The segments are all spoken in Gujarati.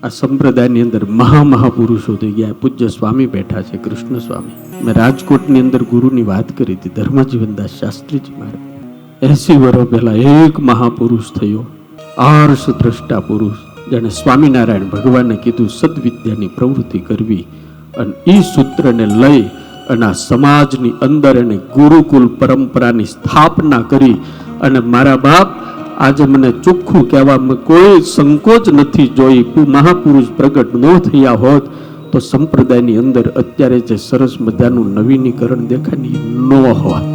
આ સંપ્રદાયની અંદર મહાપુરુષો થઈ ગયા. પૂજ્ય સ્વામી બેઠા છે, કૃષ્ણ સ્વામી. મેં રાજકોટની અંદર ગુરુની વાત કરી હતી, ધર્મજીવનદાસ શાસ્ત્રીજી મહારાજ. 80 વર્ષ પહેલા એક મહાપુરુષ થયો, આર્ષ દ્રષ્ટા પુરુષ, જેને સ્વામિનારાયણ ભગવાને કીધું સદવિદ્યાની પ્રવૃત્તિ કરવી, અને એ સૂત્રને લઈ અને આ સમાજની અંદર એને ગુરુકુલ પરંપરાની સ્થાપના કરી. અને મારા બાપ, આજે મને ચોખ્ખું કહેવામાં કોઈ સંકોચ નથી, જોઈ મહાપુરુષ પ્રગટ ન થયા હોત તો સંપ્રદાયની અંદર અત્યારે જે સરસ મજાનું નવીનીકરણ દેખાય ન હોત.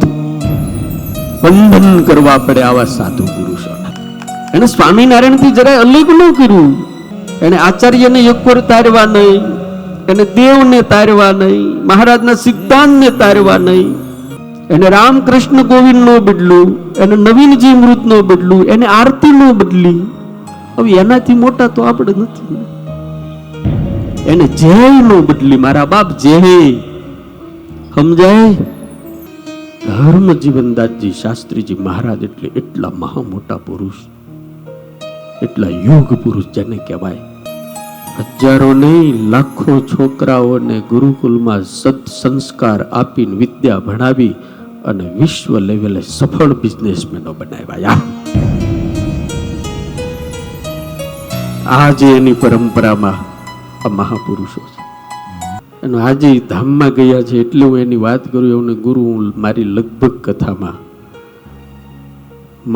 વંદન કરવા પડે આવા સાધુ પુરુષોને. એને સ્વામિનારાયણથી જરાય અલગ ન કર્યું. એને આચાર્યને એકવાર તારવા નહીં, એને દેવને તારવા નહીં, મહારાજના સિદ્ધાંતને તારવા નહીં, એને રામકૃષ્ણ ગોવિંદ નો બદલું, એને નવીનજી મૃત નો બદલું, એને આરતી નો બદલી. હવે એનાથી મોટા તો આપણે નથી. એને જય નો બદલી. મારા બાપ જય સમજાય. ધર્મજીવનદાસજી શાસ્ત્રીજી મહારાજ એટલે એટલા મહા મોટા પુરુષ, એટલા યુગ પુરુષ જેને કહેવાય. હજારો નહીં લાખો છોકરાઓને ગુરુકુલમાં સત્સંસ્કાર આપીને વિદ્યા ભણાવી અને વિશ્વ લેવલે સફળ બિઝનેસમેનો બનાવ્યા. આજે એની પરંપરામાં આ મહાપુરુષો છે. અને આજે ધામમાં ગયા છે એટલે હું એની વાત કરું. એમને ગુરુ મારી લગભગ કથામાં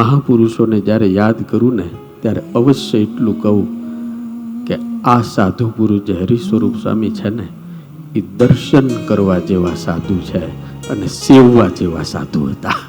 મહાપુરુષોને જ્યારે યાદ કરું ને ત્યારે અવશ્ય એટલું કહું કે આ સાધુ પુરુષ જે હરિસ્વરૂપ સ્વામી છે ને, એ દર્શન કરવા જેવા સાધુ છે અને સેવવા જેવા સાધુ હતા.